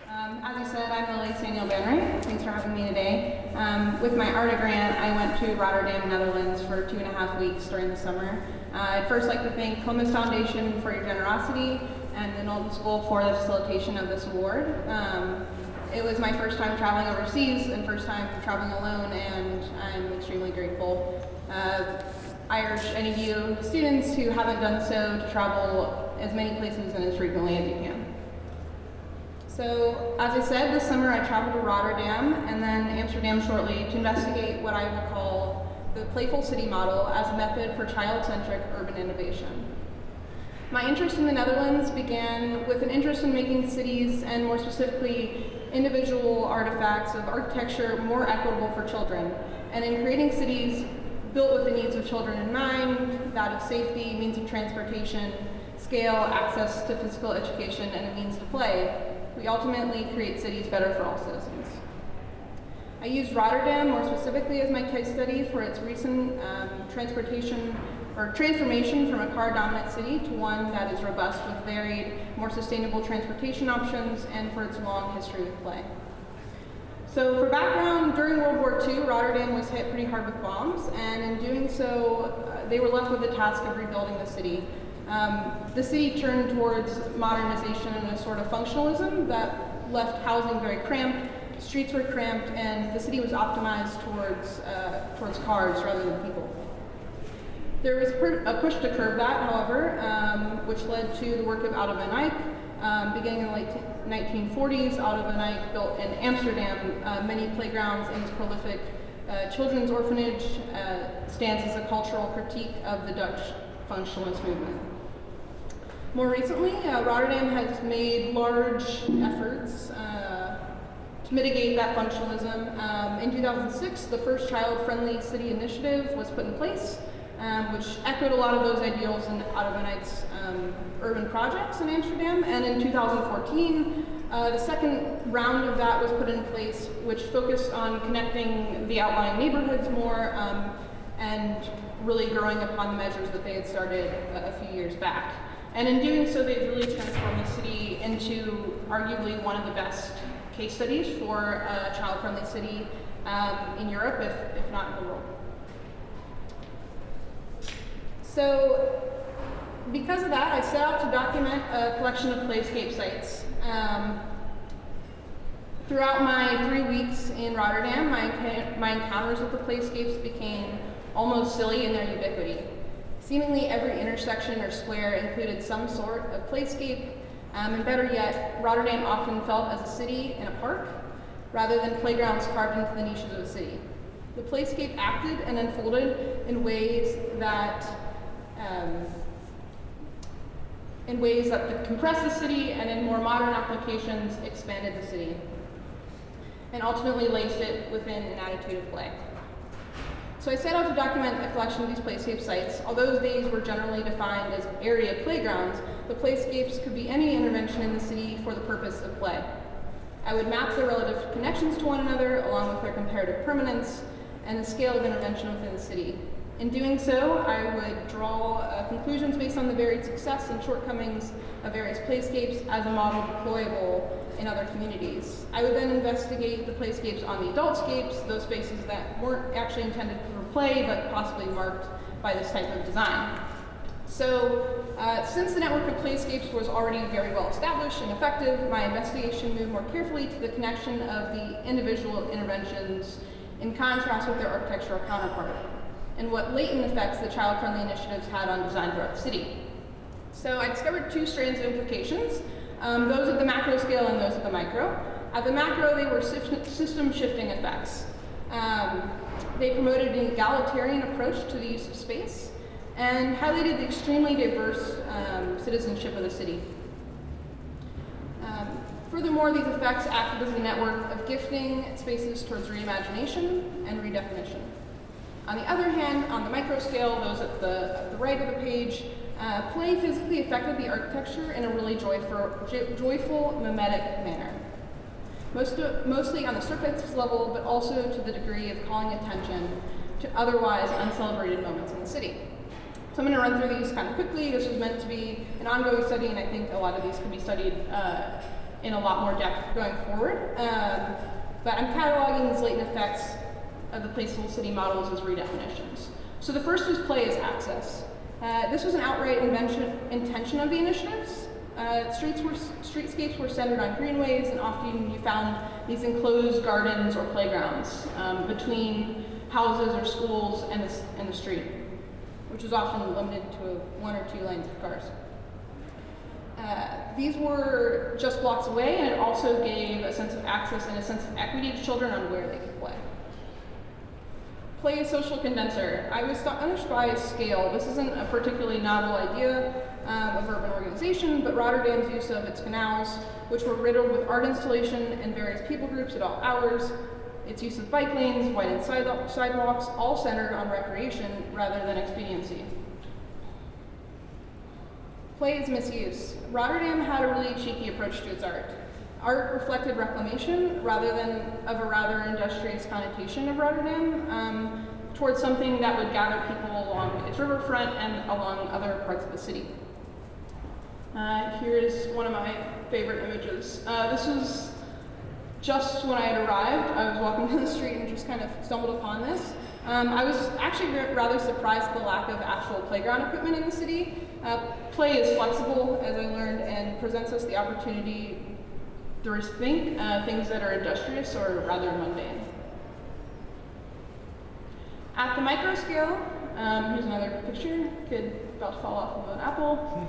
As you said, I'm Lilly Saniel-Banrey. Thanks for having me today. With my ARTA grant, I went to Rotterdam, Netherlands for 2.5 weeks during the summer. I'd first like to thank Columbus Foundation for your generosity and the Knowlton School for the facilitation of this award. It was my first time traveling overseas and first time traveling alone, and I'm extremely grateful. I urge any of you students who haven't done so to travel as many places and as frequently as you can. So, as I said, this summer I traveled to Rotterdam and then Amsterdam shortly to investigate what I will call the Playful city model as a method for child-centric urban innovation. My interest in the Netherlands began with an interest in making cities, and more specifically, individual artifacts of architecture more equitable for children, and in creating cities built with the needs of children in mind, that of safety, means of transportation, scale, access to physical education, and a means to play. We ultimately create cities better for all citizens. I used Rotterdam more specifically as my case study for its recent transformation from a car-dominant city to one that is robust with varied, more sustainable transportation options, and for its long history with play. So for background, during World War II, Rotterdam was hit pretty hard with bombs, and in doing so, they were left with the task of rebuilding the city. The city turned towards modernization and a sort of functionalism that left housing very cramped, streets were cramped, and the city was optimized towards cars rather than people. There was a push to curb that, however, which led to the work of Oude Noorden. Beginning in the late 1940s, Oude Noorden built in Amsterdam many playgrounds, and its prolific children's orphanage stands as a cultural critique of the Dutch functionalist movement. More recently, Rotterdam has made large efforts to mitigate that functionalism. In 2006, the first child-friendly city initiative was put in place, which echoed a lot of those ideals in Oude Nooden's urban projects in Amsterdam. And in 2014, the second round of that was put in place, which focused on connecting the outlying neighborhoods more and really growing upon the measures that they had started a few years back. And in doing so, they've really transformed the city into arguably one of the best case studies for a child-friendly city in Europe, if not in the world. So, because of that, I set out to document a collection of playscape sites. Throughout my 3 weeks in Rotterdam, my encounters with the playscapes became almost silly in their ubiquity. Seemingly every intersection or square included some sort of playscape, and better yet, Rotterdam often felt as a city in a park, rather than playgrounds carved into the niches of the city. The playscape acted and unfolded in ways that compressed the city, and in more modern applications expanded the city, and ultimately laced it within an attitude of play. So I set out to document a collection of these playscape sites. Although these were generally defined as area playgrounds, the playscapes could be any intervention in the city for the purpose of play. I would map their relative connections to one another, along with their comparative permanence and the scale of intervention within the city. In doing so, I would draw conclusions based on the varied success and shortcomings of various playscapes as a model deployable in other communities. I would then investigate the playscapes on the adultscapes, those spaces that weren't actually intended for play, but possibly marked by this type of design. So, since the network of playscapes was already very well established and effective, my investigation moved more carefully to the connection of the individual interventions in contrast with their architectural counterpart, and what latent effects the child-friendly initiatives had on design throughout the city. So I discovered two strands of implications, those at the macro scale and those at the micro. At the macro, they were system-shifting effects. They promoted an egalitarian approach to the use of space and highlighted the extremely diverse citizenship of the city. Furthermore, these effects acted as a network of gifting spaces towards reimagination and redefinition. On the other hand, on the micro scale, those at the right of the page, play physically affected the architecture in a really joyful, mimetic manner. Mostly on the surface level, but also to the degree of calling attention to otherwise uncelebrated moments in the city. So I'm going to run through these kind of quickly. This was meant to be an ongoing study, and I think a lot of these can be studied in a lot more depth going forward. But I'm cataloging these latent effects of the Playful city models as redefinitions. So the first was play as access. This was an outright intention of the initiatives. Streetscapes were centered on greenways, and often you found these enclosed gardens or playgrounds between houses or schools and the street, which was often limited to 1 or 2 lanes of cars. These were just blocks away, and it also gave a sense of access and a sense of equity to children on where they could play. Play as social condenser. I was astonished by scale. This isn't a particularly novel idea of urban organization, but Rotterdam's use of its canals, which were riddled with art installation and various people groups at all hours, its use of bike lanes, widened sidewalks, all centered on recreation rather than expediency. Play as misuse. Rotterdam had a really cheeky approach to its art. Art reflected reclamation rather than of a rather industrious connotation of Rotterdam towards something that would gather people along its riverfront and along other parts of the city. Here is one of my favorite images. This was just when I had arrived. I was walking down the street and just kind of stumbled upon this. I was actually rather surprised at the lack of actual playground equipment in the city. Play is flexible, as I learned, and presents us the opportunity to rethink things that are industrious or rather mundane. At the micro scale, here's another picture, kid about to fall off of an apple.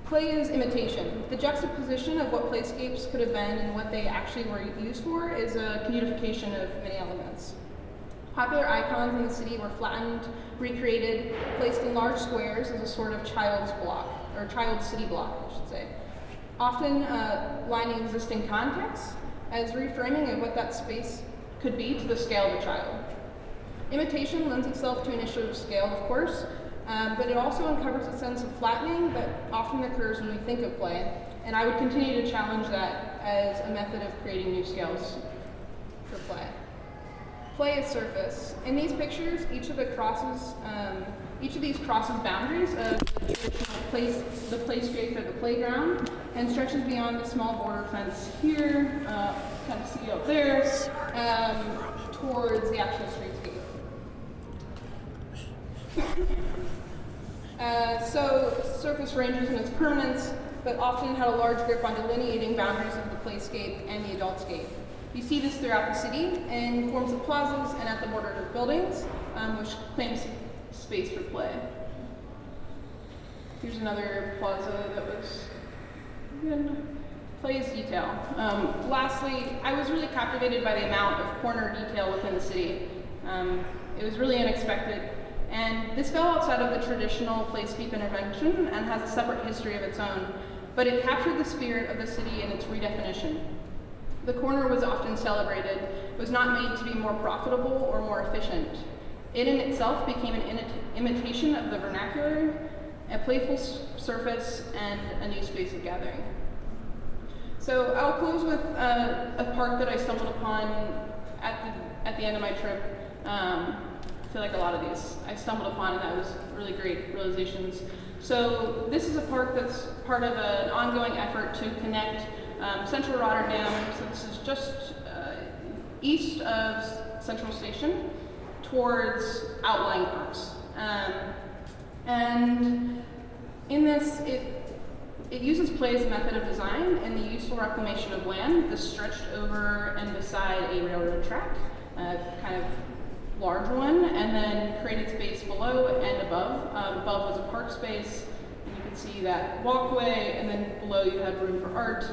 Play is imitation. The juxtaposition of what playscapes could have been and what they actually were used for is a communication of many elements. Popular icons in the city were flattened, recreated, placed in large squares as a sort of child's block, or child city block, I should say. Often lining existing context as reframing of what that space could be to the scale of a child. Imitation lends itself to an issue of scale, of course, but it also uncovers a sense of flattening that often occurs when we think of play, and I would continue to challenge that as a method of creating new scales for play. Play as surface. In these pictures, each of these crosses boundaries of the traditional the playscape or the playground, and stretches beyond the small border fence here, kind of see up there, towards the actual streetscape. So surface ranges in its permanence, but often had a large grip on delineating boundaries of the playscape and the adultscape. You see this throughout the city in forms of plazas and at the borders of buildings, which claims space for play. Here's another plaza that was good. Play as detail. Lastly, I was really captivated by the amount of corner detail within the city. It was really unexpected. And this fell outside of the traditional playscape intervention and has a separate history of its own, but it captured the spirit of the city in its redefinition. The corner was often celebrated, was not made to be more profitable or more efficient. It in itself became an imitation of the vernacular, a playful surface, and a new space of gathering. So I'll close with a park that I stumbled upon at the end of my trip. I feel like a lot of these I stumbled upon, and that was really great realizations. So this is a park that's part of an ongoing effort to connect central Rotterdam, so this is just east of Central Station, towards outlying parks. And in this, it uses play as a method of design and the useful reclamation of land that's stretched over and beside a railroad track, kind of large one, and then created space below and above. Above was a park space, and you can see that walkway, and then below you had room for art.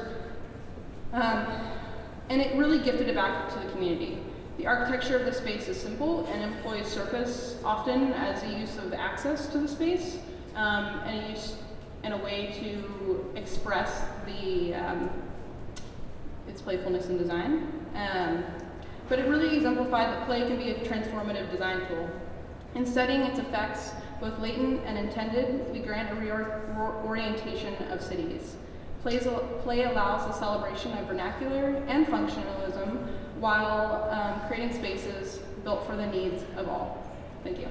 And it really gifted it back to the community. The architecture of the space is simple and employs surface often as a use of access to the space, and a use in a way to express its playfulness in design. But it really exemplified that play can be a transformative design tool. In studying its effects, both latent and intended, we grant a reorientation of cities. Play allows the celebration of vernacular and functionalism while creating spaces built for the needs of all. Thank you.